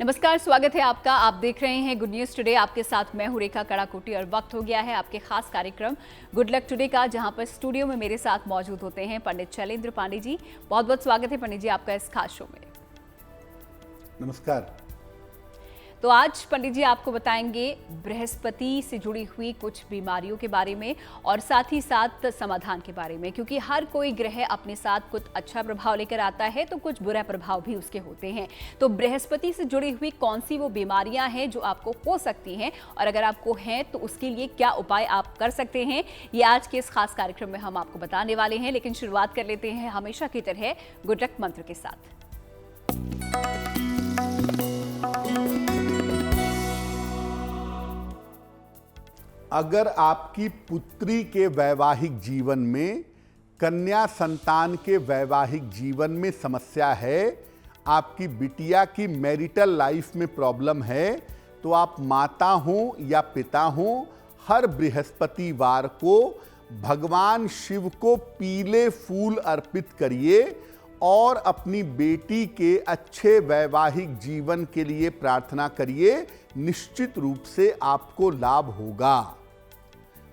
नमस्कार, स्वागत है आपका। आप देख रहे हैं गुड न्यूज टुडे। आपके साथ मैं हूं रेखा कड़ाकोटी और वक्त हो गया है आपके खास कार्यक्रम गुड लक टुडे का, जहां पर स्टूडियो में मेरे साथ मौजूद होते हैं पंडित शैलेंद्र पांडे जी। बहुत बहुत स्वागत है पंडित जी आपका इस खास शो में। नमस्कार। तो आज पंडित जी आपको बताएंगे बृहस्पति से जुड़ी हुई कुछ बीमारियों के बारे में और साथ ही साथ समाधान के बारे में, क्योंकि हर कोई ग्रह अपने साथ कुछ अच्छा प्रभाव लेकर आता है तो कुछ बुरा प्रभाव भी उसके होते हैं। तो बृहस्पति से जुड़ी हुई कौन सी वो बीमारियां हैं जो आपको हो सकती हैं, और अगर आपको हैं तो उसके लिए क्या उपाय आप कर सकते हैं, ये आज के इस खास कार्यक्रम में हम आपको बताने वाले हैं। लेकिन शुरुआत कर लेते हैं हमेशा की तरह गुड लक मंत्र के साथ। अगर आपकी पुत्री के वैवाहिक जीवन में, कन्या संतान के वैवाहिक जीवन में समस्या है, आपकी बिटिया की मैरिटल लाइफ में प्रॉब्लम है, तो आप माता हो या पिता हो, हर बृहस्पतिवार को भगवान शिव को पीले फूल अर्पित करिए और अपनी बेटी के अच्छे वैवाहिक जीवन के लिए प्रार्थना करिए। निश्चित रूप से आपको लाभ होगा।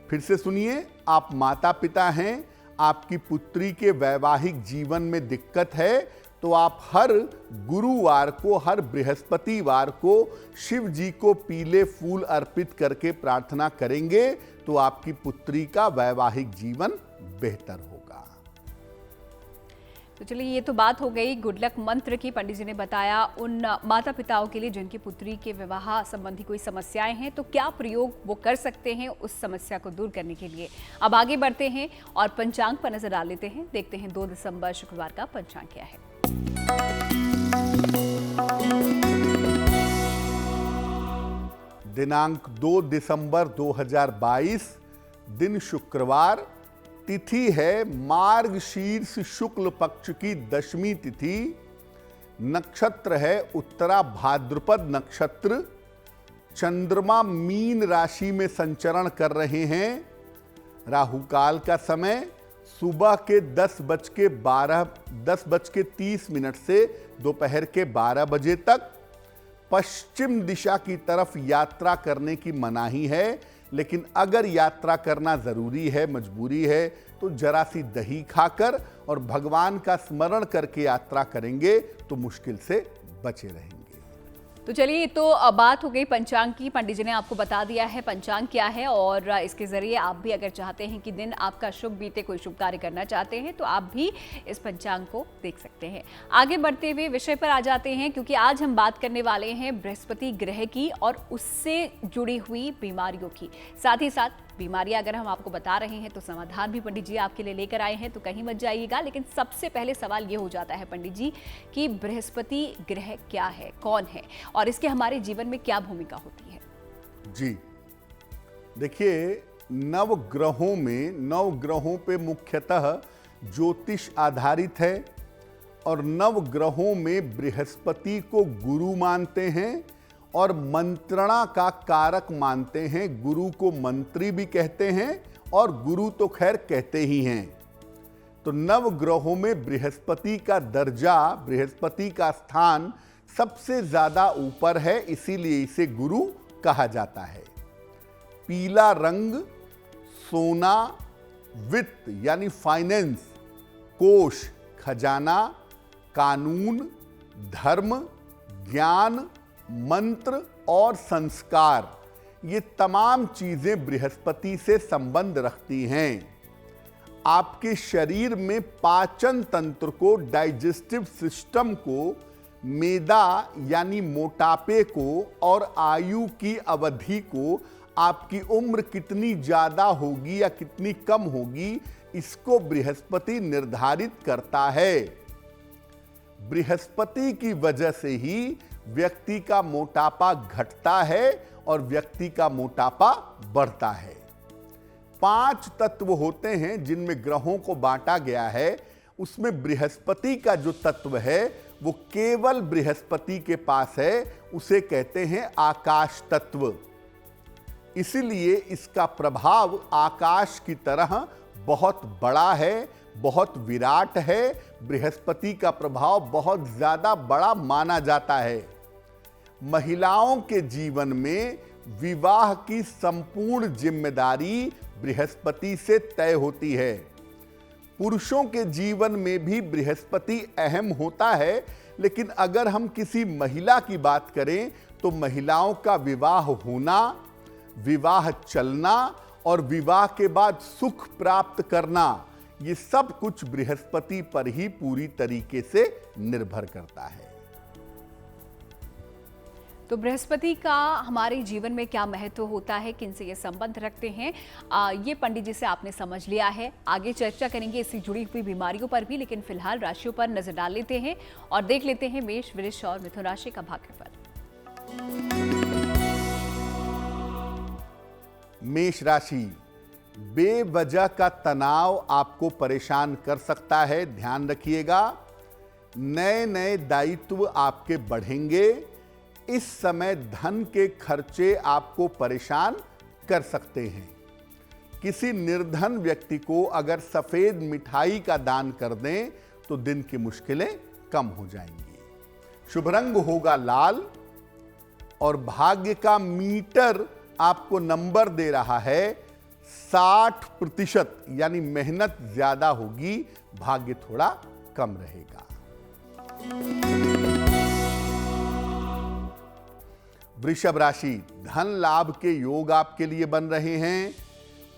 फिर से सुनिए, आप माता पिता हैं, आपकी पुत्री के वैवाहिक जीवन में दिक्कत है, तो आप हर गुरुवार को, हर बृहस्पतिवार को शिव जी को पीले फूल अर्पित करके प्रार्थना करेंगे तो आपकी पुत्री का वैवाहिक जीवन बेहतर होगा। तो चलिए, ये तो बात हो गई गुड लक मंत्र की। पंडित जी ने बताया उन माता पिताओं के लिए जिनकी पुत्री के विवाह संबंधी कोई समस्याएं हैं, तो क्या प्रयोग वो कर सकते हैं उस समस्या को दूर करने के लिए। अब आगे बढ़ते हैं और पंचांग पर नजर डाल लेते हैं। देखते हैं 2 दिसंबर शुक्रवार का पंचांग क्या है। दिनांक 2 दिसंबर 2022, दिन शुक्रवार, तिथि है मार्गशीर्ष शुक्ल पक्ष की दशमी तिथि, नक्षत्र है उत्तरा भाद्रपद नक्षत्र, चंद्रमा मीन राशि में संचरण कर रहे हैं। राहु काल का समय सुबह के 10:30 से दोपहर के 12 बजे तक। पश्चिम दिशा की तरफ यात्रा करने की मनाही है, लेकिन अगर यात्रा करना जरूरी है, मजबूरी है, तो जरा सी दही खाकर और भगवान का स्मरण करके यात्रा करेंगे तो मुश्किल से बचे रहेंगे। तो चलिए, तो बात हो गई पंचांग की। पंडित जी ने आपको बता दिया है पंचांग क्या है, और इसके जरिए आप भी अगर चाहते हैं कि दिन आपका शुभ बीते, कोई शुभ कार्य करना चाहते हैं, तो आप भी इस पंचांग को देख सकते हैं। आगे बढ़ते हुए विषय पर आ जाते हैं, क्योंकि आज हम बात करने वाले हैं बृहस्पति ग्रह की और उससे जुड़ी हुई बीमारियों की। साथ ही साथ बीमारियां अगर हम आपको बता रहे हैं तो समाधान भी पंडित जी आपके लिए लेकर आए हैं, तो कहीं मत जाइएगा। लेकिन सबसे पहले सवाल ये हो जाता है पंडित जी कि बृहस्पति ग्रह क्या है, कौन है, और इसके हमारे जीवन में क्या भूमिका होती है। जी देखिए, नव ग्रहों पे मुख्यतः ज्योतिष आधारित है, और नव ग्रहों में बृहस्पति को गुरु मानते हैं और मंत्रणा का कारक मानते हैं। गुरु को मंत्री भी कहते हैं और गुरु तो खैर कहते ही हैं। तो नव ग्रहों में बृहस्पति का दर्जा, बृहस्पति का स्थान सबसे ज्यादा ऊपर है, इसीलिए इसे गुरु कहा जाता है। पीला रंग सोना, वित्त यानी फाइनेंस, कोष, खजाना, कानून, धर्म, ज्ञान, मंत्र और संस्कार, ये तमाम चीजें बृहस्पति से संबंध रखती हैं। आपके शरीर में पाचन तंत्र को, डाइजेस्टिव सिस्टम को, मेदा यानी मोटापे को और आयु की अवधि को, आपकी उम्र कितनी ज्यादा होगी या कितनी कम होगी, इसको बृहस्पति निर्धारित करता है। बृहस्पति की वजह से ही व्यक्ति का मोटापा घटता है और व्यक्ति का मोटापा बढ़ता है। 5 तत्व होते हैं जिनमें ग्रहों को बांटा गया है। उसमें बृहस्पति का जो तत्व है वो केवल बृहस्पति के पास है, उसे कहते हैं आकाश तत्व। इसलिए इसका प्रभाव आकाश की तरह बहुत बड़ा है, बहुत विराट है। बृहस्पति का प्रभाव बहुत ज्यादा बड़ा माना जाता है। महिलाओं के जीवन में विवाह की संपूर्ण जिम्मेदारी बृहस्पति से तय होती है। पुरुषों के जीवन में भी बृहस्पति अहम होता है, लेकिन अगर हम किसी महिला की बात करें तो महिलाओं का विवाह होना, विवाह चलना और विवाह के बाद सुख प्राप्त करना, ये सब कुछ बृहस्पति पर ही पूरी तरीके से निर्भर करता है। तो बृहस्पति का हमारे जीवन में क्या महत्व होता है, किनसे ये संबंध रखते हैं, ये पंडित जी से आपने समझ लिया है। आगे चर्चा करेंगे इससे जुड़ी हुई बीमारियों पर भी, लेकिन फिलहाल राशियों पर नजर डाल लेते हैं और देख लेते हैं मेष, वृष और मिथुन राशि का भाग्यफल। मेष राशि, बेवजह का तनाव आपको परेशान कर सकता है, ध्यान रखिएगा। नए नए दायित्व आपके बढ़ेंगे। इस समय धन के खर्चे आपको परेशान कर सकते हैं। किसी निर्धन व्यक्ति को अगर सफेद मिठाई का दान कर दें तो दिन की मुश्किलें कम हो जाएंगी। शुभ रंग होगा लाल और भाग्य का मीटर आपको नंबर दे रहा है 60%, यानी मेहनत ज्यादा होगी, भाग्य थोड़ा कम रहेगा। वृषभ राशि, धन लाभ के योग आपके लिए बन रहे हैं।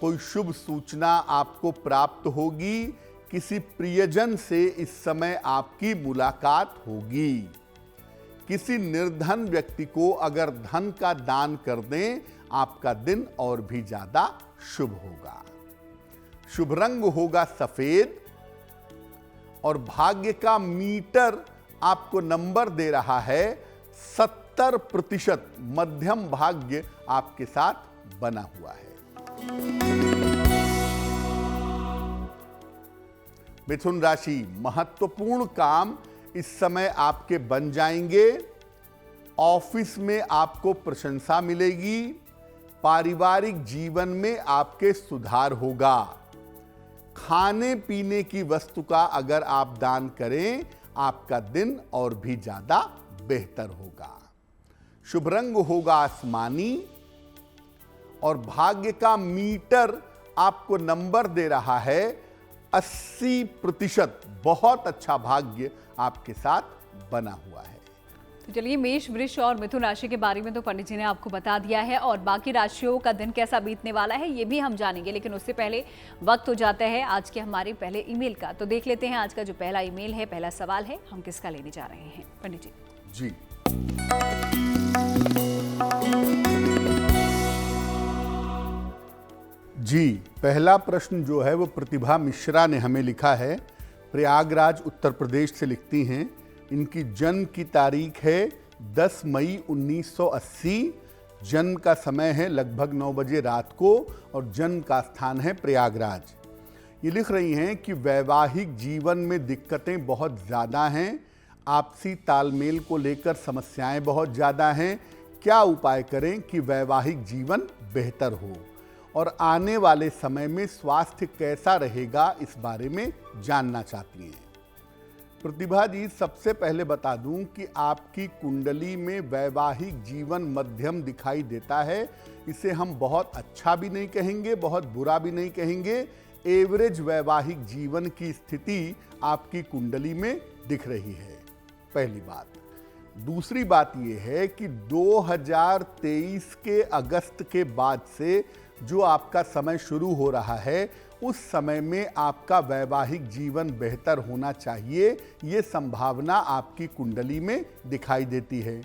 कोई शुभ सूचना आपको प्राप्त होगी। किसी प्रियजन से इस समय आपकी मुलाकात होगी। किसी निर्धन व्यक्ति को अगर धन का दान कर दें, आपका दिन और भी ज्यादा शुभ होगा। शुभ रंग होगा सफेद और भाग्य का मीटर आपको नंबर दे रहा है 70%, मध्यम भाग्य आपके साथ बना हुआ है। मिथुन राशि, महत्वपूर्ण काम इस समय आपके बन जाएंगे। ऑफिस में आपको प्रशंसा मिलेगी। पारिवारिक जीवन में आपके सुधार होगा। खाने पीने की वस्तु का अगर आप दान करें, आपका दिन और भी ज्यादा बेहतर होगा। शुभ रंग होगा आसमानी और भाग्य का मीटर आपको नंबर दे रहा है 80%। बहुत अच्छा भाग्य आपके साथ बना हुआ है। तो चलिए, मेष, वृष और मिथुन राशि के बारे में तो पंडित जी ने आपको बता दिया है और बाकी राशियों का दिन कैसा बीतने वाला है ये भी हम जानेंगे, लेकिन उससे पहले वक्त हो जाता है आज के हमारे पहले ईमेल का। तो देख लेते हैं आज का जो पहला ईमेल है, पहला सवाल है, हम किसका लेने जा रहे हैं पंडित जी। जी, जी, पहला प्रश्न जो है वो प्रतिभा मिश्रा ने हमें लिखा है। प्रयागराज उत्तर प्रदेश से लिखती हैं। इनकी जन्म की तारीख है 10 मई 1980। जन्म का समय है लगभग 9 बजे रात को और जन्म का स्थान है प्रयागराज। ये लिख रही हैं कि वैवाहिक जीवन में दिक्कतें बहुत ज़्यादा हैं। आपसी तालमेल को लेकर समस्याएं बहुत ज़्यादा हैं। क्या उपाय करें कि वैवाहिक जीवन बेहतर हो और आने वाले समय में स्वास्थ्य कैसा रहेगा, इस बारे में जानना चाहती हैं। प्रतिभा जी, सबसे पहले बता दूं कि आपकी कुंडली में वैवाहिक जीवन मध्यम दिखाई देता है। इसे हम बहुत अच्छा भी नहीं कहेंगे, बहुत बुरा भी नहीं कहेंगे। एवरेज वैवाहिक जीवन की स्थिति आपकी कुंडली में दिख रही है, पहली बात। दूसरी बात यह है कि 2023 के अगस्त के बाद से जो आपका समय शुरू हो रहा है, उस समय में आपका वैवाहिक जीवन बेहतर होना चाहिए। ये संभावना आपकी कुंडली में दिखाई देती है।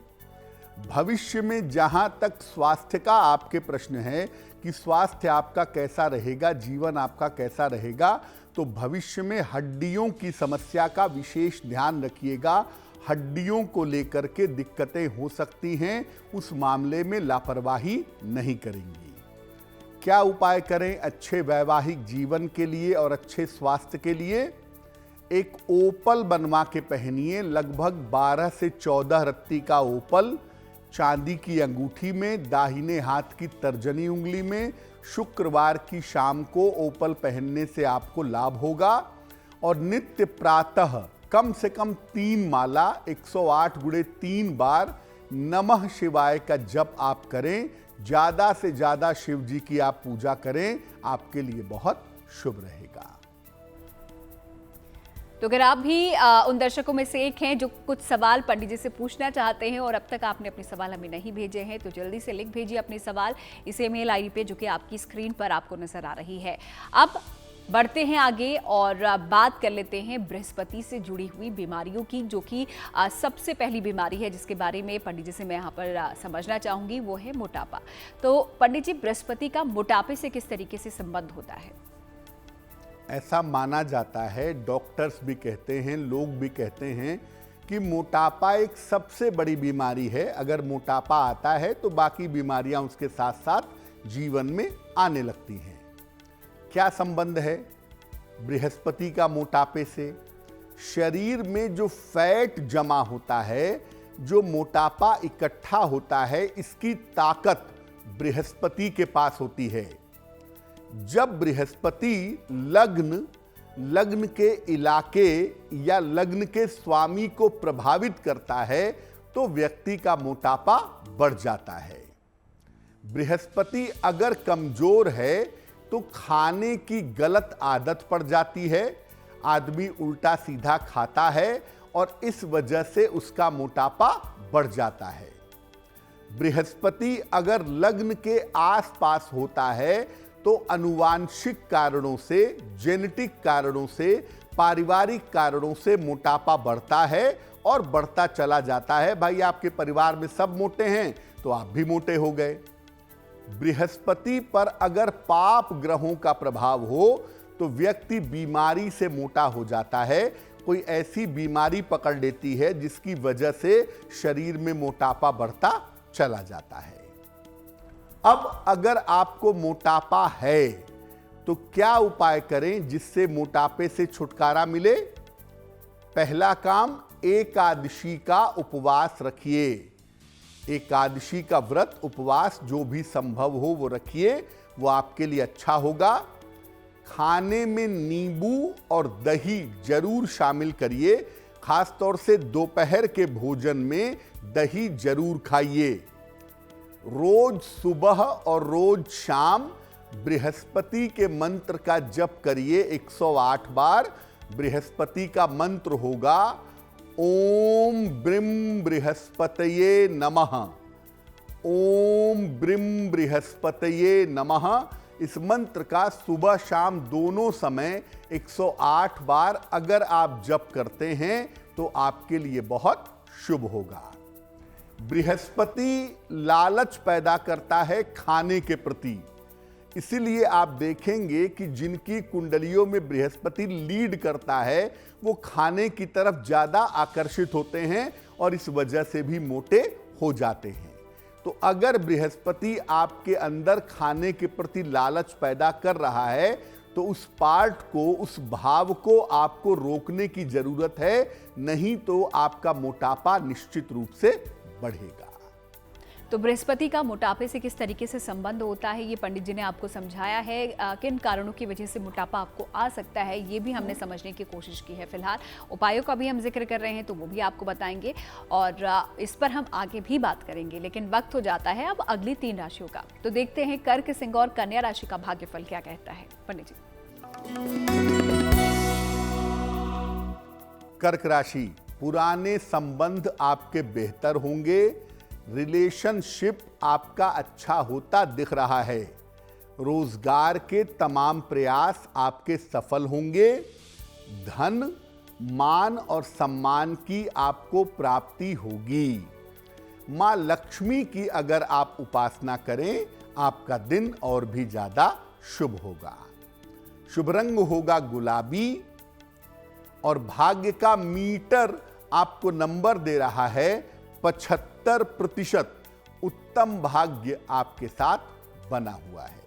भविष्य में जहां तक स्वास्थ्य का आपके प्रश्न है कि स्वास्थ्य आपका कैसा रहेगा, जीवन आपका कैसा रहेगा, तो भविष्य में हड्डियों की समस्या का विशेष ध्यान रखिएगा। हड्डियों को लेकर के दिक्कतें हो सकती हैं, उस मामले में लापरवाही नहीं करेंगी। क्या उपाय करें अच्छे वैवाहिक जीवन के लिए और अच्छे स्वास्थ्य के लिए? एक ओपल बनवा के पहनिए, लगभग 12 से 14 रत्ती का ओपल, चांदी की अंगूठी में, दाहिने हाथ की तर्जनी उंगली में। शुक्रवार की शाम को ओपल पहनने से आपको लाभ होगा। और नित्य प्रातः कम से कम 3 माला 108 × 3 बार नमः शिवाय का जप आप करें, ज्यादा से ज्यादा शिव जी की आप पूजा करें, आपके लिए बहुत शुभ रहेगा। तो अगर आप भी उन दर्शकों में से एक हैं जो कुछ सवाल पंडित जी से पूछना चाहते हैं और अब तक आपने अपने सवाल हमें नहीं भेजे हैं, तो जल्दी से लिख भेजिए अपने सवाल इस ईमेल आईडी पे जो कि आपकी स्क्रीन पर आपको नजर आ रही है। अब बढ़ते हैं आगे और बात कर लेते हैं बृहस्पति से जुड़ी हुई बीमारियों की, जो कि सबसे पहली बीमारी है जिसके बारे में पंडित जी से मैं यहाँ पर समझना चाहूँगी, वो है मोटापा। तो पंडित जी, बृहस्पति का मोटापे से किस तरीके से संबंध होता है? ऐसा माना जाता है, डॉक्टर्स भी कहते हैं, लोग भी कहते हैं कि मोटापा एक सबसे बड़ी बीमारी है। अगर मोटापा आता है तो बाकी बीमारियां उसके साथ साथ जीवन में आने लगती हैं। क्या संबंध है बृहस्पति का मोटापे से? शरीर में जो फैट जमा होता है, जो मोटापा इकट्ठा होता है, इसकी ताकत बृहस्पति के पास होती है। जब बृहस्पति लग्न के इलाके या लग्न के स्वामी को प्रभावित करता है तो व्यक्ति का मोटापा बढ़ जाता है। बृहस्पति अगर कमजोर है तो खाने की गलत आदत पड़ जाती है, आदमी उल्टा सीधा खाता है और इस वजह से उसका मोटापा बढ़ जाता है। बृहस्पति अगर लग्न के आसपास होता है तो अनुवांशिक कारणों से, जेनेटिक कारणों से, पारिवारिक कारणों से मोटापा बढ़ता है और बढ़ता चला जाता है। भाई आपके परिवार में सब मोटे हैं तो आप भी मोटे हो गए। बृहस्पति पर अगर पाप ग्रहों का प्रभाव हो तो व्यक्ति बीमारी से मोटा हो जाता है। कोई ऐसी बीमारी पकड़ लेती है जिसकी वजह से शरीर में मोटापा बढ़ता चला जाता है। अब अगर आपको मोटापा है तो क्या उपाय करें जिससे मोटापे से छुटकारा मिले? पहला काम, एकादशी का उपवास रखिए। एकादशी का व्रत, उपवास जो भी संभव हो वो रखिए, वो आपके लिए अच्छा होगा। खाने में नींबू और दही जरूर शामिल करिए, खासतौर से दोपहर के भोजन में दही जरूर खाइए। रोज सुबह और रोज शाम बृहस्पति के मंत्र का जप करिए 108 बार। बृहस्पति का मंत्र होगा ओम ब्रीम बृहस्पतये नमः, ओम ब्रीम बृहस्पतये नमः। इस मंत्र का सुबह शाम दोनों समय 108 बार अगर आप जप करते हैं तो आपके लिए बहुत शुभ होगा। बृहस्पति लालच पैदा करता है खाने के प्रति, इसीलिए आप देखेंगे कि जिनकी कुंडलियों में बृहस्पति लीड करता है वो खाने की तरफ ज्यादा आकर्षित होते हैं और इस वजह से भी मोटे हो जाते हैं। तो अगर बृहस्पति आपके अंदर खाने के प्रति लालच पैदा कर रहा है तो उस पार्ट को, उस भाव को आपको रोकने की जरूरत है, नहीं तो आपका मोटापा निश्चित रूप से बढ़ेगा। तो बृहस्पति का मोटापे से किस तरीके से संबंध होता है ये पंडित जी ने आपको समझाया है। किन कारणों की वजह से मोटापा आपको आ सकता है ये भी हमने समझने की कोशिश की है। फिलहाल उपायों का भी हम जिक्र कर रहे हैं तो वो भी आपको बताएंगे और इस पर हम आगे भी बात करेंगे, लेकिन वक्त हो जाता है अब अगली 3 राशियों का। तो देखते हैं कर्क, सिंह और कन्या राशि का भाग्यफल क्या कहता है पंडित जी। कर्क राशि, पुराने संबंध आपके बेहतर होंगे, रिलेशनशिप आपका अच्छा होता दिख रहा है, रोजगार के तमाम प्रयास आपके सफल होंगे, धन, मान और सम्मान की आपको प्राप्ति होगी। मां लक्ष्मी की अगर आप उपासना करें आपका दिन और भी ज्यादा शुभ होगा। शुभ रंग होगा गुलाबी और भाग्य का मीटर आपको नंबर दे रहा है 75%। उत्तम भाग्य आपके साथ बना हुआ है।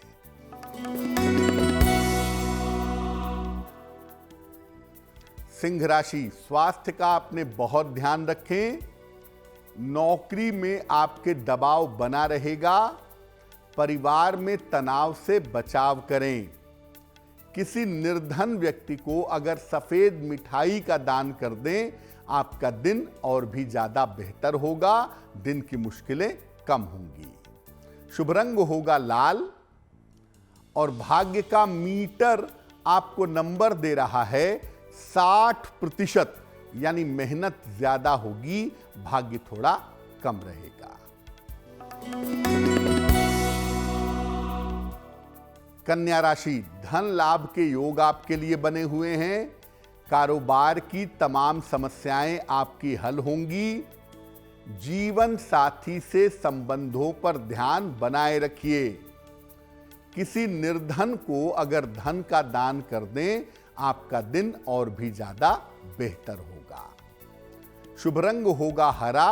सिंह राशि, स्वास्थ्य का आपने बहुत ध्यान रखें। नौकरी में आपके दबाव बना रहेगा। परिवार में तनाव से बचाव करें। किसी निर्धन व्यक्ति को अगर सफेद मिठाई का दान कर दें आपका दिन और भी ज्यादा बेहतर होगा, दिन की मुश्किलें कम होंगी। शुभ रंग होगा लाल और भाग्य का मीटर आपको नंबर दे रहा है 60%, यानी मेहनत ज्यादा होगी, भाग्य थोड़ा कम रहेगा। कन्या राशि, धन लाभ के योग आपके लिए बने हुए हैं। कारोबार की तमाम समस्याएं आपकी हल होंगी। जीवन साथी से संबंधों पर ध्यान बनाए रखिए। किसी निर्धन को अगर धन का दान कर दें, आपका दिन और भी ज्यादा बेहतर होगा। शुभ रंग होगा हरा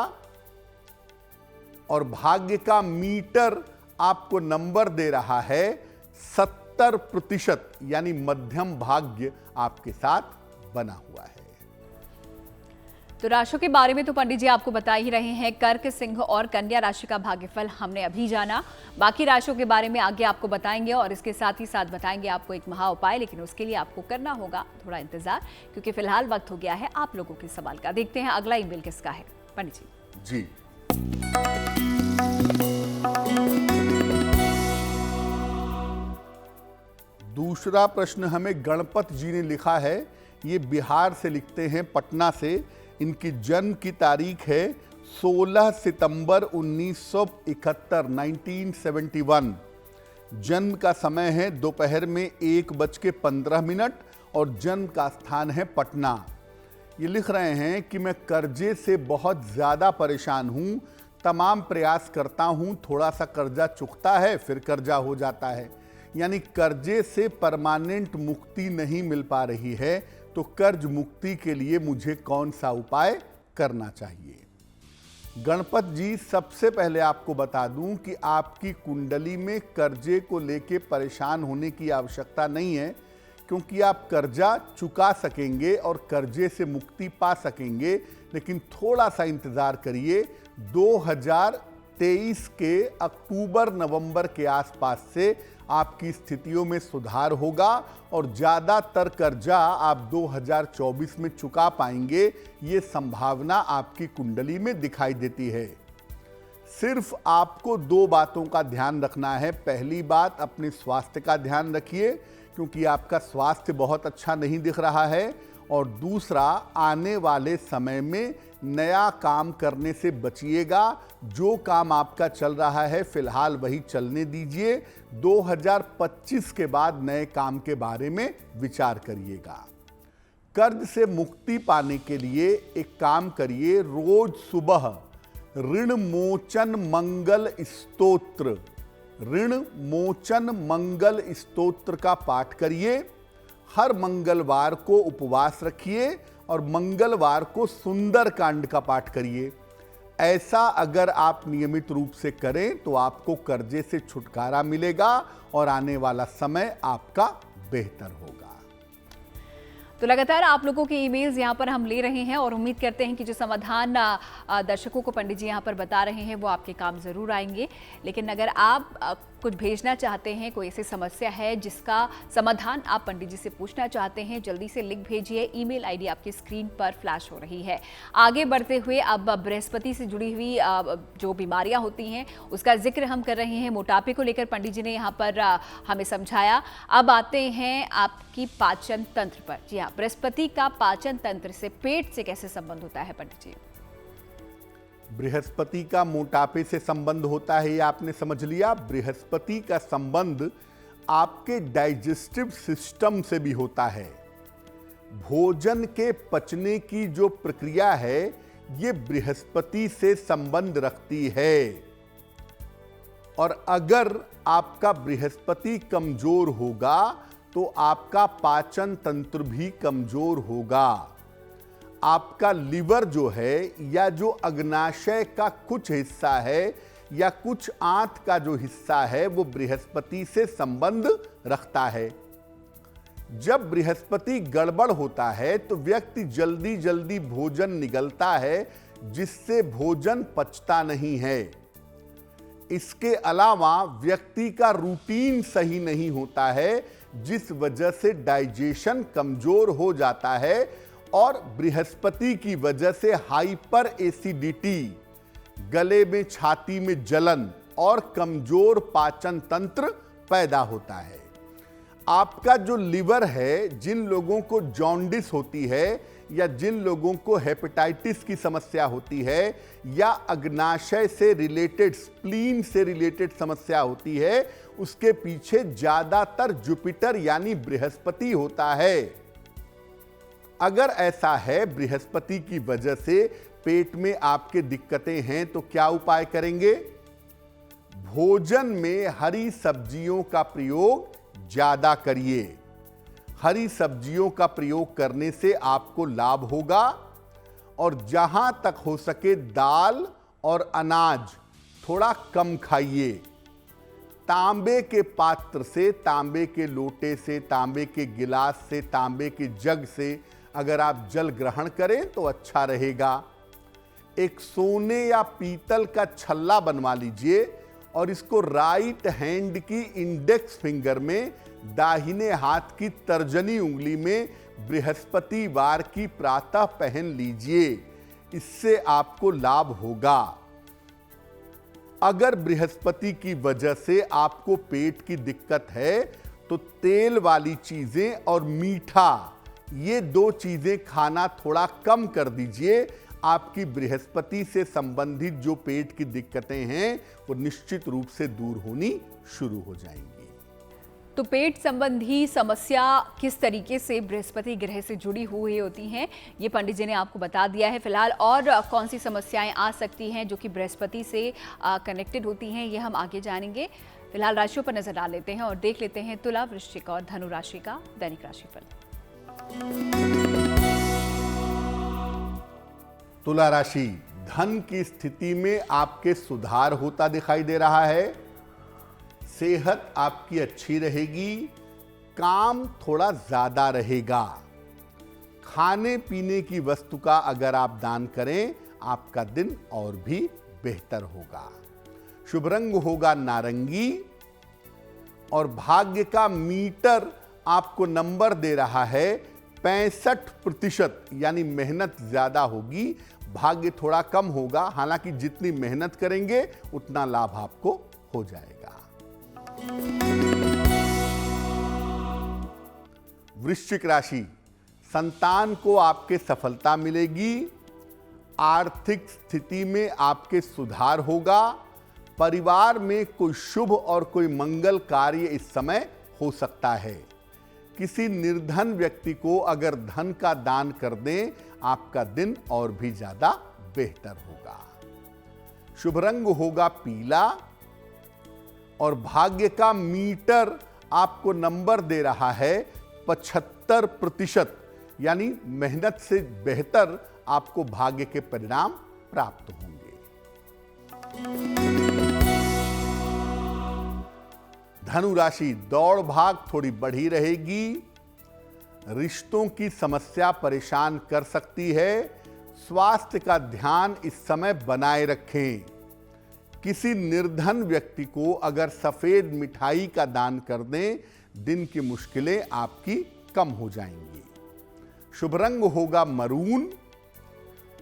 और भाग्य का मीटर आपको नंबर दे रहा है 70%, यानी मध्यम भाग्य आपके साथ बना हुआ है। तो राशियों के बारे में तो पंडित जी आपको बता ही रहे हैं। कर्क, सिंह और कन्या राशि का भाग्यफल हमने अभी जाना। बाकी राशियों के बारे में आगे आपको बताएंगे और इसके साथ ही साथ बताएंगे आपको एक महा उपाय, लेकिन उसके लिए आपको करना होगा थोड़ा इंतजार, क्योंकि फिलहाल वक्त हो गया है आप लोगों के सवाल का। देखते हैं अगला ईमेल किसका है पंडित जी। जी, दूसरा प्रश्न हमें गणपत जी ने लिखा है। ये बिहार से लिखते हैं, पटना से। इनकी जन्म की तारीख है 16 सितंबर 1971, 1971। जन्म का समय है दोपहर में 1:15 और जन्म का स्थान है पटना। ये लिख रहे हैं कि मैं कर्जे से बहुत ज़्यादा परेशान हूँ। तमाम प्रयास करता हूँ, थोड़ा सा कर्जा चुकता है फिर कर्जा हो जाता है, यानी कर्जे से परमानेंट मुक्ति नहीं मिल पा रही है। तो कर्ज मुक्ति के लिए मुझे कौन सा उपाय करना चाहिए? गणपत जी, सबसे पहले आपको बता दूं कि आपकी कुंडली में कर्जे को लेके परेशान होने की आवश्यकता नहीं है, क्योंकि आप कर्जा चुका सकेंगे और कर्जे से मुक्ति पा सकेंगे। लेकिन थोड़ा सा इंतजार करिए, 2023 के अक्टूबर नवंबर के आसपास से आपकी स्थितियों में सुधार होगा और ज़्यादातर कर्जा आप 2024 में चुका पाएंगे। ये संभावना आपकी कुंडली में दिखाई देती है। सिर्फ आपको 2 बातों का ध्यान रखना है। पहली बात, अपने स्वास्थ्य का ध्यान रखिए, क्योंकि आपका स्वास्थ्य बहुत अच्छा नहीं दिख रहा है। और दूसरा, आने वाले समय में नया काम करने से बचिएगा। जो काम आपका चल रहा है फिलहाल वही चलने दीजिए। 2025 के बाद नए काम के बारे में विचार करिएगा। कर्ज से मुक्ति पाने के लिए एक काम करिए, रोज सुबह ऋण मोचन मंगल स्तोत्र, ऋण मोचन मंगल स्तोत्र का पाठ करिए। हर मंगलवार को उपवास रखिए और मंगलवार को सुंदर कांड का पाठ करिए। ऐसा अगर आप नियमित रूप से करें तो आपको कर्जे से छुटकारा मिलेगा और आने वाला समय आपका बेहतर होगा। तो लगातार आप लोगों की ईमेल्स यहाँ पर हम ले रहे हैं और उम्मीद करते हैं कि जो समाधान दर्शकों को पंडित जी यहाँ पर बता रहे हैं वो आपके काम ज़रूर आएंगे। लेकिन अगर आप कुछ भेजना चाहते हैं, कोई ऐसी समस्या है जिसका समाधान आप पंडित जी से पूछना चाहते हैं, जल्दी से लिख भेजिए। ईमेल आईडी आपकी स्क्रीन पर फ्लैश हो रही है। आगे बढ़ते हुए अब बृहस्पति से जुड़ी हुई जो बीमारियां होती हैं उसका जिक्र हम कर रहे हैं। मोटापे को लेकर पंडित जी ने यहाँ पर हमें समझाया। अब आते हैं आपकी पाचन तंत्र पर। जी हाँ, बृहस्पति का पाचन तंत्र से, पेट से कैसे संबंध होता है पंडित जी? बृहस्पति का मोटापे से संबंध होता है, ये आपने समझ लिया। बृहस्पति का संबंध आपके डाइजेस्टिव सिस्टम से भी होता है। भोजन के पचने की जो प्रक्रिया है ये बृहस्पति से संबंध रखती है। और अगर आपका बृहस्पति कमजोर होगा तो आपका पाचन तंत्र भी कमजोर होगा। आपका लिवर जो है या जो अग्नाशय का कुछ हिस्सा है या कुछ आंत का जो हिस्सा है वो बृहस्पति से संबंध रखता है। जब बृहस्पति गड़बड़ होता है तो व्यक्ति जल्दी जल्दी भोजन निगलता है, जिससे भोजन पचता नहीं है। इसके अलावा व्यक्ति का रूटीन सही नहीं होता है, जिस वजह से डाइजेशन कमजोर हो जाता है और बृहस्पति की वजह से हाइपर एसिडिटी, गले में छाती में जलन और कमजोर पाचन तंत्र पैदा होता है। आपका जो लिवर है, जिन लोगों को जॉन्डिस होती है या जिन लोगों को हेपेटाइटिस की समस्या होती है या अग्नाशय से रिलेटेड, स्प्लीन से रिलेटेड समस्या होती है, उसके पीछे ज्यादातर जुपिटर यानी बृहस्पति होता है। अगर ऐसा है, बृहस्पति की वजह से पेट में आपके दिक्कतें हैं, तो क्या उपाय करेंगे? भोजन में हरी सब्जियों का प्रयोग ज्यादा करिए। हरी सब्जियों का प्रयोग करने से आपको लाभ होगा। और जहां तक हो सके दाल और अनाज थोड़ा कम खाइए। तांबे के पात्र से, तांबे के लोटे से, तांबे के गिलास से, तांबे के जग से अगर आप जल ग्रहण करें तो अच्छा रहेगा। एक सोने या पीतल का छल्ला बनवा लीजिए और इसको राइट हैंड की इंडेक्स फिंगर में, दाहिने हाथ की तर्जनी उंगली में बृहस्पतिवार की प्रातः पहन लीजिए। इससे आपको लाभ होगा। अगर बृहस्पति की वजह से आपको पेट की दिक्कत है तो तेल वाली चीजें और मीठा, ये दो चीजें खाना थोड़ा कम कर दीजिए। आपकी बृहस्पति से संबंधित जो पेट की दिक्कतें हैं वो निश्चित रूप से दूर होनी शुरू हो जाएंगी। तो पेट संबंधी समस्या किस तरीके से बृहस्पति ग्रह से जुड़ी हुई होती हैं, ये पंडित जी ने आपको बता दिया है। फिलहाल और कौन सी समस्याएं आ सकती हैं जो कि बृहस्पति से कनेक्टेड होती हैं, ये हम आगे जानेंगे। फिलहाल राशियों पर नजर डाल लेते हैं और देख लेते हैं तुला, वृश्चिक और धनु राशि का दैनिक राशिफल। तुला राशि, धन की स्थिति में आपके सुधार होता दिखाई दे रहा है। सेहत आपकी अच्छी रहेगी। काम थोड़ा ज्यादा रहेगा। खाने पीने की वस्तु का अगर आप दान करें, आपका दिन और भी बेहतर होगा। शुभ रंग होगा नारंगी और भाग्य का मीटर आपको नंबर दे रहा है 65%, यानी मेहनत ज्यादा होगी, भाग्य थोड़ा कम होगा। हालांकि जितनी मेहनत करेंगे उतना लाभ आपको हो जाएगा। वृश्चिक राशि, संतान को आपके सफलता मिलेगी। आर्थिक स्थिति में आपके सुधार होगा। परिवार में कोई शुभ और कोई मंगल कार्य इस समय हो सकता है। किसी निर्धन व्यक्ति को अगर धन का दान कर दें, आपका दिन और भी ज्यादा बेहतर होगा। शुभ रंग होगा पीला और भाग्य का मीटर आपको नंबर दे रहा है 75%, यानी मेहनत से बेहतर आपको भाग्य के परिणाम प्राप्त होंगे। धनु राशि, दौड़ भाग थोड़ी बढ़ी रहेगी। रिश्तों की समस्या परेशान कर सकती है। स्वास्थ्य का ध्यान इस समय बनाए रखें। किसी निर्धन व्यक्ति को अगर सफेद मिठाई का दान कर दें, दिन की मुश्किलें आपकी कम हो जाएंगी। शुभ रंग होगा मरून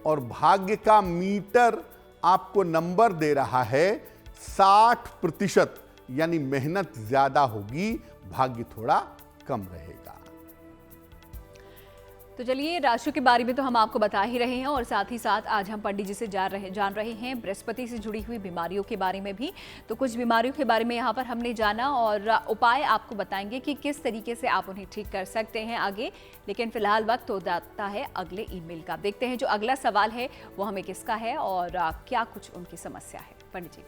और भाग्य का मीटर आपको नंबर दे रहा है 60%, यानी मेहनत ज्यादा होगी, भाग्य थोड़ा कम रहेगा। तो चलिए, राशियों के बारे में तो हम आपको बता ही रहे हैं और साथ ही साथ आज हम पंडित जी से जान रहे हैं बृहस्पति से जुड़ी हुई बीमारियों के बारे में भी। तो कुछ बीमारियों के बारे में यहाँ पर हमने जाना और उपाय आपको बताएंगे कि किस तरीके से आप उन्हें ठीक कर सकते हैं आगे। लेकिन फिलहाल वक्त हो जाता है अगले ईमेल का। देखते हैं जो अगला सवाल है वो हमें किसका है और क्या कुछ उनकी समस्या है। पंडित जी।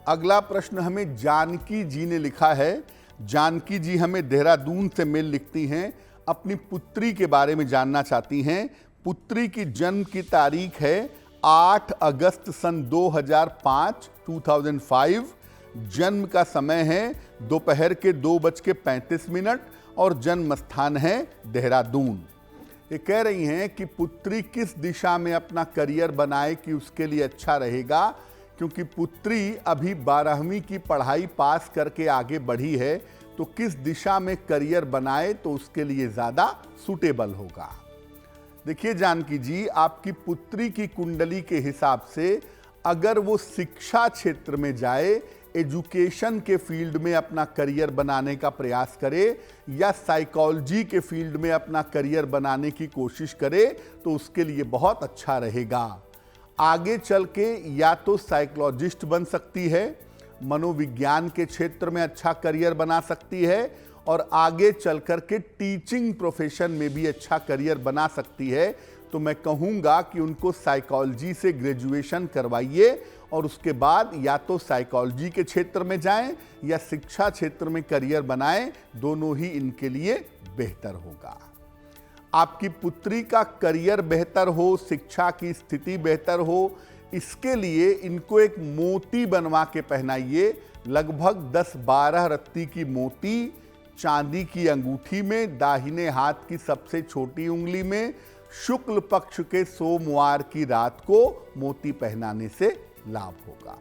अगला प्रश्न हमें जानकी जी ने लिखा है। जानकी जी हमें देहरादून से मेल लिखती हैं। अपनी पुत्री के बारे में जानना चाहती हैं। पुत्री की जन्म की तारीख है 8 अगस्त सन 2005। जन्म का समय है दोपहर के 2:35 और जन्म स्थान है देहरादून। ये कह रही हैं कि पुत्री किस दिशा में अपना करियर बनाए कि उसके लिए अच्छा रहेगा। क्योंकि पुत्री अभी 12वीं की पढ़ाई पास करके आगे बढ़ी है, तो किस दिशा में करियर बनाए तो उसके लिए ज़्यादा सूटेबल होगा। देखिए जानकी जी, आपकी पुत्री की कुंडली के हिसाब से अगर वो शिक्षा क्षेत्र में जाए, एजुकेशन के फील्ड में अपना करियर बनाने का प्रयास करे या साइकोलॉजी के फील्ड में अपना करियर बनाने की कोशिश करे, तो उसके लिए बहुत अच्छा रहेगा। आगे चल के या तो साइकोलॉजिस्ट बन सकती है, मनोविज्ञान के क्षेत्र में अच्छा करियर बना सकती है और आगे चल कर के टीचिंग प्रोफेशन में भी अच्छा करियर बना सकती है। तो मैं कहूँगा कि उनको साइकोलॉजी से ग्रेजुएशन करवाइए और उसके बाद या तो साइकोलॉजी के क्षेत्र में जाएं या शिक्षा क्षेत्र में करियर बनाएं, दोनों ही इनके लिए बेहतर होगा। आपकी पुत्री का करियर बेहतर हो, शिक्षा की स्थिति बेहतर हो, इसके लिए इनको एक मोती बनवा के पहनाइए। लगभग 10-12 रत्ती की मोती चांदी की अंगूठी में, दाहिने हाथ की सबसे छोटी उंगली में, शुक्ल पक्ष के सोमवार की रात को मोती पहनाने से लाभ होगा।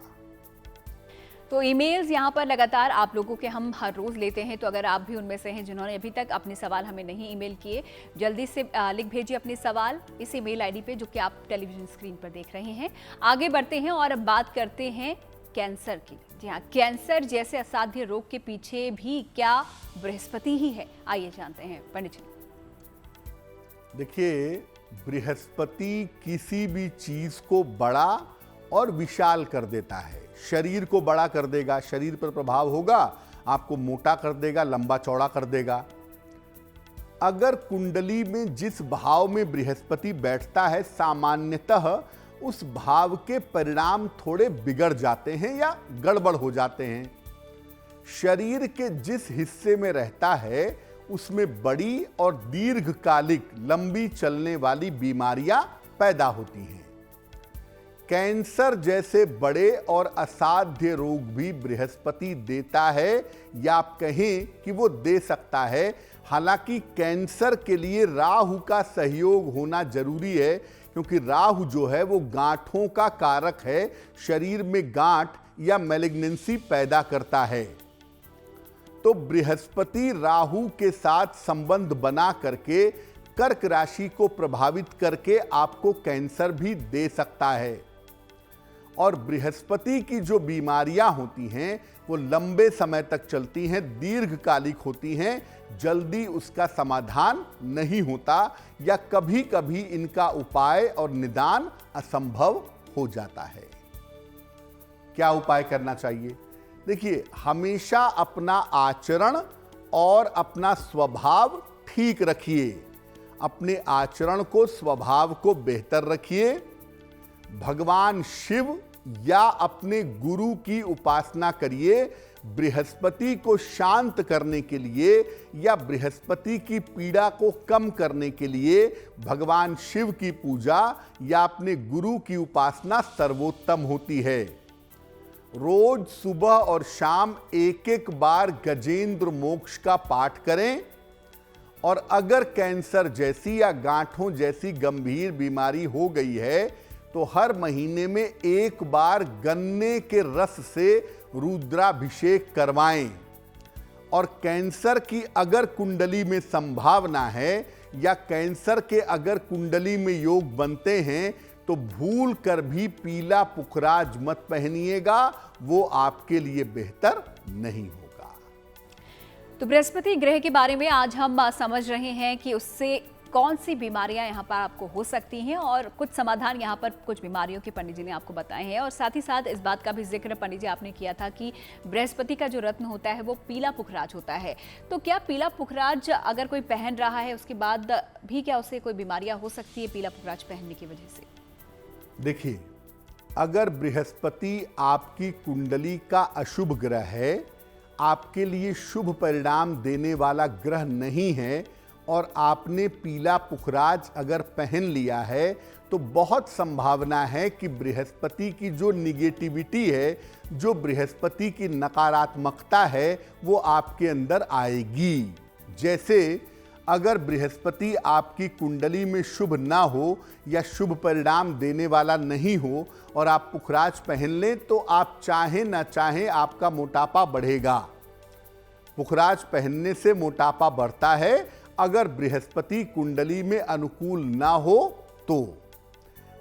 तो ईमेल्स यहाँ पर लगातार आप लोगों के हम हर रोज़ लेते हैं, तो अगर आप भी उनमें से हैं जिन्होंने अभी तक अपने सवाल हमें नहीं ईमेल किए, जल्दी से लिख भेजिए अपने सवाल इस ईमेल आईडी पे जो कि आप टेलीविजन स्क्रीन पर देख रहे हैं। आगे बढ़ते हैं और अब बात करते हैं कैंसर की। जी हाँ, कैंसर जैसे असाध्य रोग के पीछे भी क्या बृहस्पति ही है? आइए जानते हैं पंडित जी। देखिए, बृहस्पति किसी भी चीज को बड़ा और विशाल कर देता है। शरीर को बड़ा कर देगा, शरीर पर प्रभाव होगा, आपको मोटा कर देगा, लंबा चौड़ा कर देगा। अगर कुंडली में जिस भाव में बृहस्पति बैठता है, सामान्यतः उस भाव के परिणाम थोड़े बिगड़ जाते हैं या गड़बड़ हो जाते हैं। शरीर के जिस हिस्से में रहता है उसमें बड़ी और दीर्घकालिक लंबी चलने वाली बीमारियां पैदा होती हैं। कैंसर जैसे बड़े और असाध्य रोग भी बृहस्पति देता है, या आप कहें कि वो दे सकता है। हालांकि कैंसर के लिए राहु का सहयोग होना जरूरी है, क्योंकि राहु जो है वो गांठों का कारक है, शरीर में गांठ या मैलिग्नेंसी पैदा करता है। तो बृहस्पति राहु के साथ संबंध बना करके कर्क राशि को प्रभावित करके आपको कैंसर भी दे सकता है। और बृहस्पति की जो बीमारियां होती हैं वो लंबे समय तक चलती हैं, दीर्घकालिक होती हैं, जल्दी उसका समाधान नहीं होता या कभी कभी इनका उपाय और निदान असंभव हो जाता है। क्या उपाय करना चाहिए? देखिए, हमेशा अपना आचरण और अपना स्वभाव ठीक रखिए। अपने आचरण को, स्वभाव को बेहतर रखिए। भगवान शिव या अपने गुरु की उपासना करिए। बृहस्पति को शांत करने के लिए या बृहस्पति की पीड़ा को कम करने के लिए भगवान शिव की पूजा या अपने गुरु की उपासना सर्वोत्तम होती है। रोज सुबह और शाम एक बार गजेंद्र मोक्ष का पाठ करें। और अगर कैंसर जैसी या गांठों जैसी गंभीर बीमारी हो गई है तो हर महीने में एक बार गन्ने के रस से रुद्राभिषेक करवाएं। और कैंसर की अगर कुंडली में संभावना है या कैंसर के अगर कुंडली में योग बनते हैं तो भूल कर भी पीला पुखराज मत पहनिएगा, वो आपके लिए बेहतर नहीं होगा। तो बृहस्पति ग्रह के बारे में आज हम समझ रहे हैं कि उससे कौन सी बीमारियां यहाँ पर आपको हो सकती हैं और कुछ समाधान यहाँ पर कुछ बीमारियों के पंडित जी ने आपको बताए हैं। और साथ ही साथ इस बात का भी जिक्र पंडित जी आपने किया था कि बृहस्पति का जो रत्न होता है वो पीला पुखराज होता है। तो क्या पीला पुखराज अगर कोई पहन रहा है उसके बाद भी क्या उससे कोई बीमारियां हो सकती है पीला पुखराज पहनने की वजह से? देखिए, अगर बृहस्पति आपकी कुंडली का अशुभ ग्रह है, आपके लिए शुभ परिणाम देने वाला ग्रह नहीं है और आपने पीला पुखराज अगर पहन लिया है तो बहुत संभावना है कि बृहस्पति की जो निगेटिविटी है, जो बृहस्पति की नकारात्मकता है, वो आपके अंदर आएगी। जैसे अगर बृहस्पति आपकी कुंडली में शुभ ना हो या शुभ परिणाम देने वाला नहीं हो और आप पुखराज पहन लें तो आप चाहें ना चाहें आपका मोटापा बढ़ेगा। पुखराज पहनने से मोटापा बढ़ता है अगर बृहस्पति कुंडली में अनुकूल ना हो तो।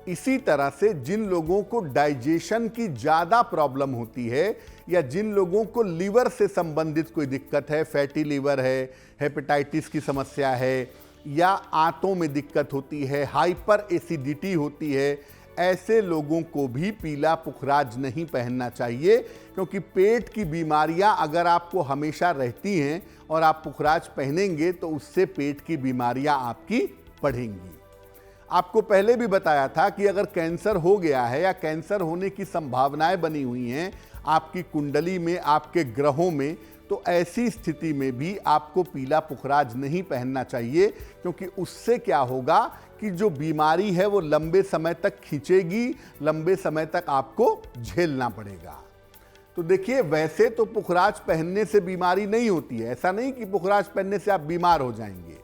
इसी तरह से जिन लोगों को डाइजेशन की ज़्यादा प्रॉब्लम होती है या जिन लोगों को लीवर से संबंधित कोई दिक्कत है, फैटी लीवर है, हेपेटाइटिस की समस्या है या आंतों में दिक्कत होती है, हाइपर एसिडिटी होती है, ऐसे लोगों को भी पीला पुखराज नहीं पहनना चाहिए, क्योंकि पेट की बीमारियां अगर आपको हमेशा रहती हैं और आप पुखराज पहनेंगे तो उससे पेट की बीमारियां आपकी बढ़ेंगी। आपको पहले भी बताया था कि अगर कैंसर हो गया है या कैंसर होने की संभावनाएं बनी हुई हैं आपकी कुंडली में, आपके ग्रहों में, तो ऐसी स्थिति में भी आपको पीला पुखराज नहीं पहनना चाहिए, क्योंकि उससे क्या होगा कि जो बीमारी है वो लंबे समय तक खींचेगी, लंबे समय तक आपको झेलना पड़ेगा। तो देखिए, वैसे तो पुखराज पहनने से बीमारी नहीं होती है, ऐसा नहीं कि पुखराज पहनने से आप बीमार हो जाएंगे,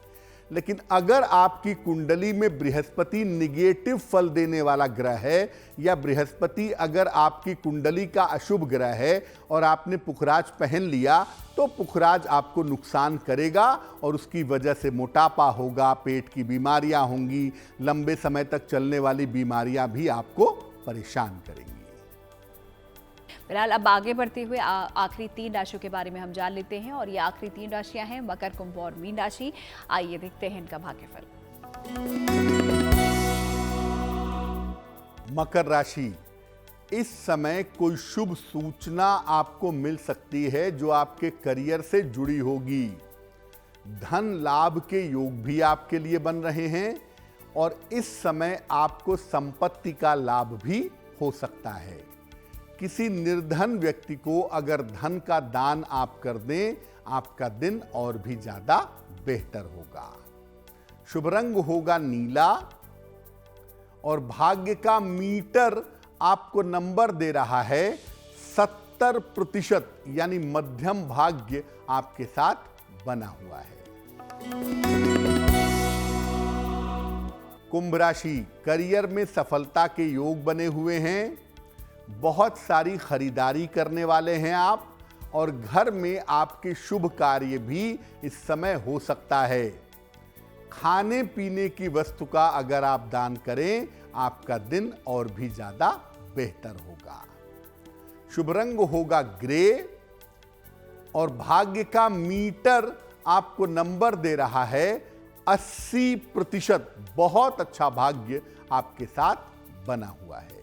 लेकिन अगर आपकी कुंडली में बृहस्पति निगेटिव फल देने वाला ग्रह है या बृहस्पति अगर आपकी कुंडली का अशुभ ग्रह है और आपने पुखराज पहन लिया तो पुखराज आपको नुकसान करेगा और उसकी वजह से मोटापा होगा, पेट की बीमारियां होंगी, लंबे समय तक चलने वाली बीमारियां भी आपको परेशान करेंगी। फिलहाल अब आगे बढ़ते हुए आखिरी 3 राशियों के बारे में हम जान लेते हैं और ये आखिरी 3 राशियां हैं मकर, कुंभ और मीन राशि। आइए देखते हैं इनका भाग्यफल। मकर राशि, इस समय कोई शुभ सूचना आपको मिल सकती है जो आपके करियर से जुड़ी होगी। धन लाभ के योग भी आपके लिए बन रहे हैं और इस समय आपको संपत्ति का लाभ भी हो सकता है। किसी निर्धन व्यक्ति को अगर धन का दान आप कर दें, आपका दिन और भी ज्यादा बेहतर होगा। शुभ रंग होगा नीला और भाग्य का मीटर आपको नंबर दे रहा है 70%, यानी मध्यम भाग्य आपके साथ बना हुआ है। कुंभ राशि, करियर में सफलता के योग बने हुए हैं। बहुत सारी खरीदारी करने वाले हैं आप और घर में आपके शुभ कार्य भी इस समय हो सकता है। खाने पीने की वस्तु का अगर आप दान करें, आपका दिन और भी ज्यादा बेहतर होगा। शुभ रंग होगा ग्रे और भाग्य का मीटर आपको नंबर दे रहा है 80%। बहुत अच्छा भाग्य आपके साथ बना हुआ है।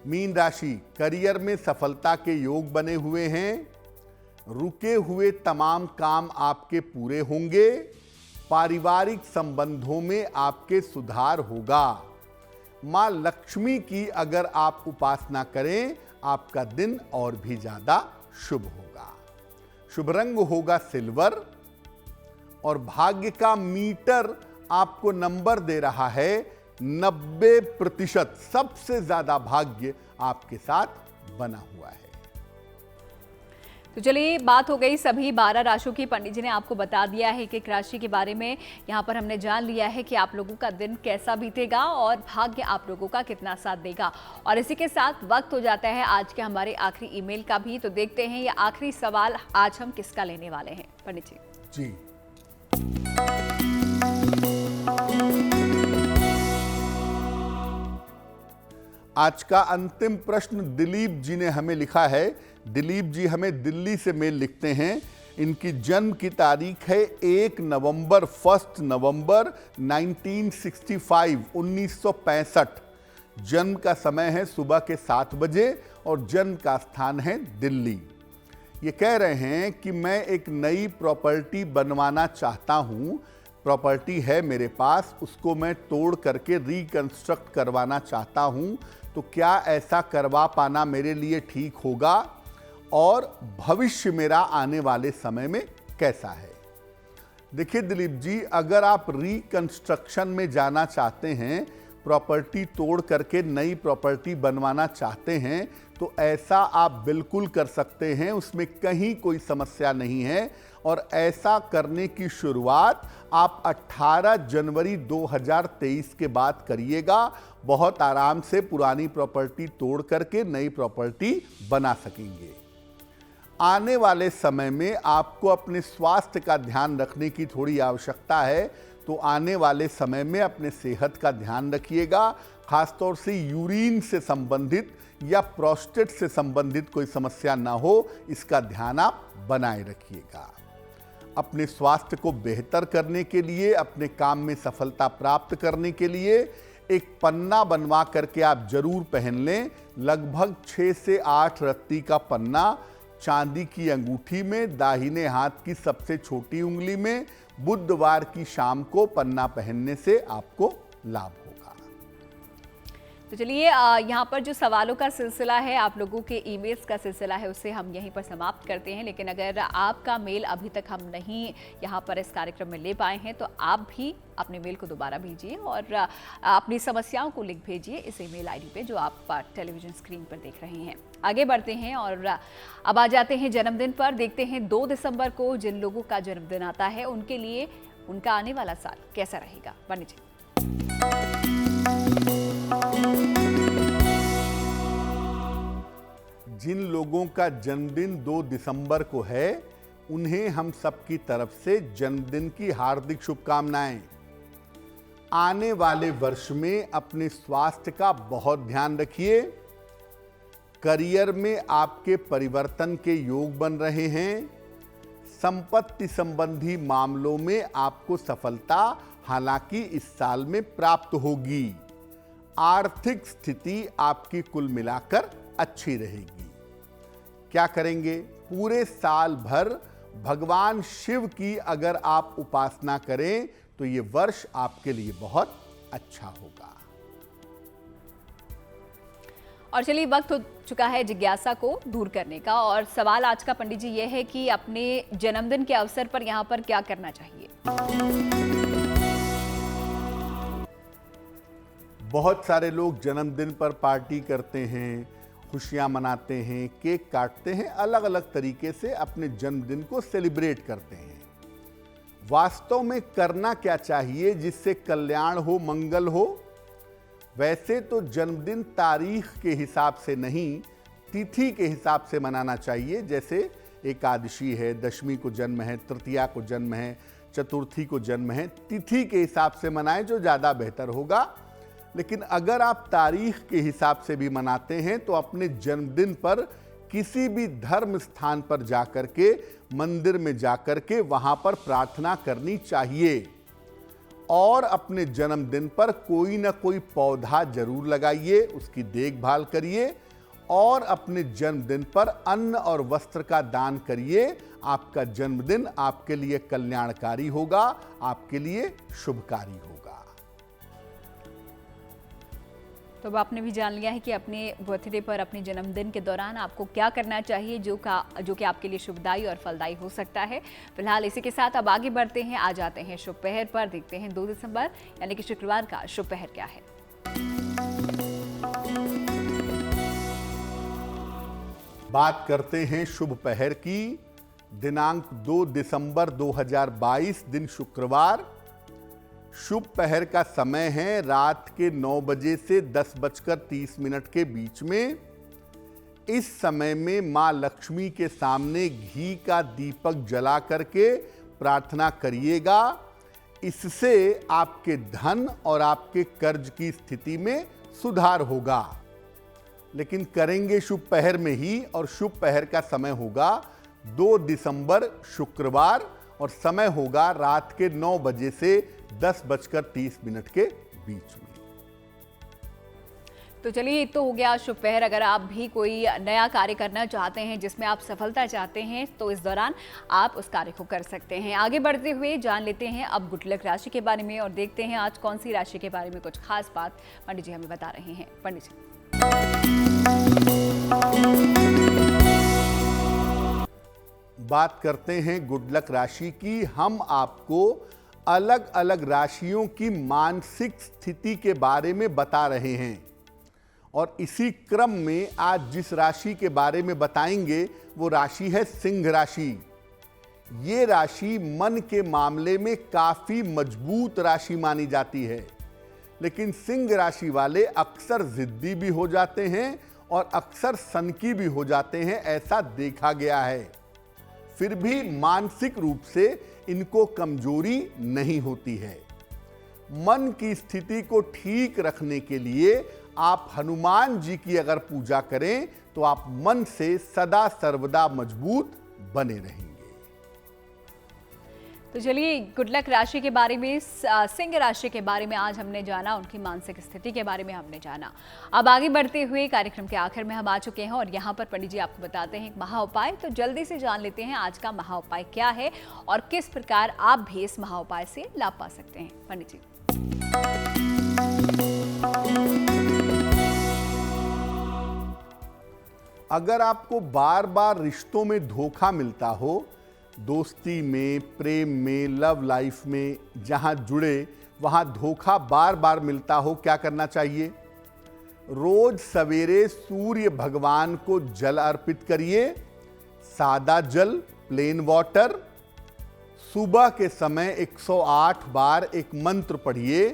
मीन राशि, करियर में सफलता के योग बने हुए हैं। रुके हुए तमाम काम आपके पूरे होंगे। पारिवारिक संबंधों में आपके सुधार होगा। मां लक्ष्मी की अगर आप उपासना करें, आपका दिन और भी ज्यादा शुभ होगा। शुभ रंग होगा सिल्वर और भाग्य का मीटर आपको नंबर दे रहा है 90%। सबसे ज्यादा भाग्य आपके साथ बना हुआ है। तो चलिए, बात हो गई सभी 12 राशियों की। पंडित जी ने आपको बता दिया है कि एक राशि के बारे में। यहाँ पर हमने जान लिया है कि आप लोगों का दिन कैसा बीतेगा और भाग्य आप लोगों का कितना साथ देगा। और इसी के साथ वक्त हो जाता है आज के हमारे आखिरी ईमेल का भी। तो देखते हैं ये आखिरी सवाल आज हम किसका लेने वाले हैं। पंडित जी। आज का अंतिम प्रश्न दिलीप जी ने हमें लिखा है। दिलीप जी हमें दिल्ली से मेल लिखते हैं। इनकी जन्म की तारीख है 1 नवंबर 1965 1965। जन्म का समय है सुबह के 7 बजे और जन्म का स्थान है दिल्ली। ये कह रहे हैं कि मैं एक नई प्रॉपर्टी बनवाना चाहता हूँ। प्रॉपर्टी है मेरे पास, उसको मैं तोड़ करके रिकंस्ट्रक्ट करवाना चाहता हूँ। तो क्या ऐसा करवा पाना मेरे लिए ठीक होगा और भविष्य मेरा आने वाले समय में कैसा है? देखिए दिलीप जी, अगर आप रिकंस्ट्रक्शन में जाना चाहते हैं प्रॉपर्टी तोड़ करके नई प्रॉपर्टी बनवाना चाहते हैं तो ऐसा आप बिल्कुल कर सकते हैं, उसमें कहीं कोई समस्या नहीं है। और ऐसा करने की शुरुआत आप 18 जनवरी 2023 के बाद करिएगा। बहुत आराम से पुरानी प्रॉपर्टी तोड़ करके नई प्रॉपर्टी बना सकेंगे। आने वाले समय में आपको अपने स्वास्थ्य का ध्यान रखने की थोड़ी आवश्यकता है, तो आने वाले समय में अपने सेहत का ध्यान रखिएगा। खासतौर से यूरिन से संबंधित या प्रोस्टेट से संबंधित कोई समस्या ना हो, इसका ध्यान आप बनाए रखिएगा। अपने स्वास्थ्य को बेहतर करने के लिए, अपने काम में सफलता प्राप्त करने के लिए एक पन्ना बनवा करके आप जरूर पहन लें। लगभग 6 से 8 रत्ती का पन्ना चांदी की अंगूठी में, दाहिने हाथ की सबसे छोटी उंगली में, बुधवार की शाम को पन्ना पहनने से आपको लाभ होगा। तो चलिए यहाँ पर जो सवालों का सिलसिला है, आप लोगों के ईमेल्स का सिलसिला है, उसे हम यहीं पर समाप्त करते हैं। लेकिन अगर आपका मेल अभी तक हम नहीं यहाँ पर इस कार्यक्रम में ले पाए हैं तो आप भी अपने मेल को दोबारा भेजिए और अपनी समस्याओं को लिख भेजिए इस ईमेल आईडी पे जो आप टेलीविजन स्क्रीन पर देख रहे हैं। आगे बढ़ते हैं और अब आ जाते हैं जन्मदिन पर। देखते हैं 2 दिसंबर को जिन लोगों का जन्मदिन आता है उनके लिए उनका आने वाला साल कैसा रहेगा। पंडित जी, जिन लोगों का जन्मदिन 2 दिसंबर को है उन्हें हम सबकी तरफ से जन्मदिन की हार्दिक शुभकामनाएं। आने वाले वर्ष में अपने स्वास्थ्य का बहुत ध्यान रखिए। करियर में आपके परिवर्तन के योग बन रहे हैं। संपत्ति संबंधी मामलों में आपको सफलता हालांकि इस साल में प्राप्त होगी। आर्थिक स्थिति आपकी कुल मिलाकर अच्छी रहेगी। क्या करेंगे? पूरे साल भर भगवान शिव की अगर आप उपासना करें तो ये वर्ष आपके लिए बहुत अच्छा होगा। और चलिए वक्त हो चुका है जिज्ञासा को दूर करने का। और सवाल आज का पंडित जी ये है कि अपने जन्मदिन के अवसर पर यहाँ पर क्या करना चाहिए? बहुत सारे लोग जन्मदिन पर पार्टी करते हैं, खुशियां मनाते हैं, केक काटते हैं, अलग अलग तरीके से अपने जन्मदिन को सेलिब्रेट करते हैं। वास्तव में करना क्या चाहिए जिससे कल्याण हो, मंगल हो? वैसे तो जन्मदिन तारीख के हिसाब से नहीं, तिथि के हिसाब से मनाना चाहिए। जैसे एकादशी है, दशमी को जन्म है, तृतीया को जन्म है, चतुर्थी को जन्म है, तिथि के हिसाब से मनाएं जो ज़्यादा बेहतर होगा। लेकिन अगर आप तारीख के हिसाब से भी मनाते हैं तो अपने जन्मदिन पर किसी भी धर्म स्थान पर जाकर के, मंदिर में जाकर के वहां पर प्रार्थना करनी चाहिए। और अपने जन्मदिन पर कोई ना कोई पौधा जरूर लगाइए, उसकी देखभाल करिए और अपने जन्मदिन पर अन्न और वस्त्र का दान करिए। आपका जन्मदिन आपके लिए कल्याणकारी होगा, आपके लिए शुभकारी होगा। तो अब आपने भी जान लिया है कि अपने बर्थडे पर, अपने जन्मदिन के दौरान आपको क्या करना चाहिए जो कि आपके लिए शुभदायी और फलदायी हो सकता है। फिलहाल इसी के साथ अब आगे बढ़ते हैं, आ जाते हैं शुभ पहर पर। देखते हैं 2 दिसंबर यानी कि शुक्रवार का शुभ पहर क्या है। बात करते हैं शुभ पहर की। दिनांक 2 दिसंबर 2022 दिन शुक्रवार। शुभ पहर का समय है रात के 9 बजे से 10:30 के बीच में। इस समय में मां लक्ष्मी के सामने घी का दीपक जला करके प्रार्थना करिएगा। इससे आपके धन और आपके कर्ज की स्थिति में सुधार होगा। लेकिन करेंगे शुभ पहर में ही, और शुभ पहर का समय होगा 2 दिसंबर शुक्रवार और समय होगा रात के 9 बजे से 10:30 के बीच में। तो चलिए, तो हो गया शुभ पहर। अगर आप भी कोई नया कार्य करना चाहते हैं जिसमें आप सफलता चाहते हैं तो इस दौरान आप उस कार्य को कर सकते हैं। आगे बढ़ते हुए जान लेते हैं अब गुड लक राशि के बारे में और देखते हैं आज कौन सी राशि के बारे में कुछ खास बात पंडित जी हमें बता रहे हैं। पंडित जी, बात करते हैं गुड लक राशि की। हम आपको अलग अलग राशियों की मानसिक स्थिति के बारे में बता रहे हैं। और इसी क्रम में आज जिस राशि के बारे में बताएंगे वो राशि है सिंह राशि। ये राशि मन के मामले में काफी मजबूत राशि मानी जाती है, लेकिन सिंह राशि वाले अक्सर जिद्दी भी हो जाते हैं और अक्सर सनकी भी हो जाते हैं, ऐसा देखा गया है। फिर भी मानसिक रूप से इनको कमजोरी नहीं होती है। मन की स्थिति को ठीक रखने के लिए आप हनुमान जी की अगर पूजा करें तो आप मन से सदा सर्वदा मजबूत बने रहेंगे। तो चलिए, गुड लक राशि के बारे में, सिंह राशि के बारे में आज हमने जाना, उनकी मानसिक स्थिति के बारे में हमने जाना। अब आगे बढ़ते हुए कार्यक्रम के आखिर में हम आ चुके हैं और यहाँ पर पंडित जी आपको बताते हैं एक महा उपाय। तो जल्दी से जान लेते हैं आज का महा उपाय क्या है और किस प्रकार आप भी इस महा उपाय से लाभ पा सकते हैं। पंडित जी। अगर आपको बार बार रिश्तों में धोखा मिलता हो, दोस्ती में, प्रेम में, लव लाइफ में, जहां जुड़े वहां धोखा बार बार मिलता हो, क्या करना चाहिए? रोज सवेरे सूर्य भगवान को जल अर्पित करिए, सादा जल, प्लेन वाटर। सुबह के समय 108 बार एक मंत्र पढ़िए,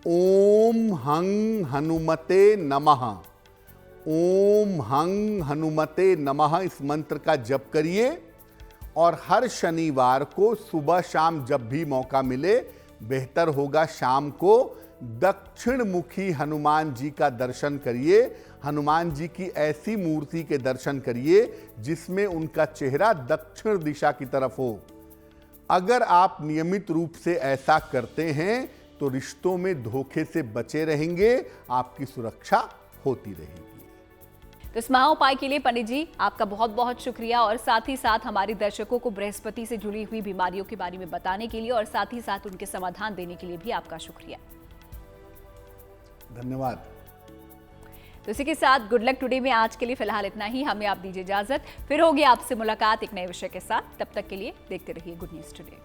ओम हं हनुमते नमः। ओम हं हनुमते नमः इस मंत्र का जप करिए और हर शनिवार को सुबह शाम जब भी मौका मिले, बेहतर होगा शाम को, दक्षिण मुखी हनुमान जी का दर्शन करिए। हनुमान जी की ऐसी मूर्ति के दर्शन करिए जिसमें उनका चेहरा दक्षिण दिशा की तरफ हो। अगर आप नियमित रूप से ऐसा करते हैं तो रिश्तों में धोखे से बचे रहेंगे, आपकी सुरक्षा होती रहेगी। तो इस महा उपाय के लिए पंडित जी आपका बहुत बहुत शुक्रिया और साथ ही साथ हमारे दर्शकों को बृहस्पति से जुड़ी हुई बीमारियों के बारे में बताने के लिए और साथ ही साथ उनके समाधान देने के लिए भी आपका शुक्रिया। धन्यवाद। तो इसी के साथ गुड लक टुडे में आज के लिए फिलहाल इतना ही। हमें आप दीजिए इजाजत, फिर होगी आपसे मुलाकात एक नए विषय के साथ। तब तक के लिए देखते रहिए गुड न्यूज टुडे।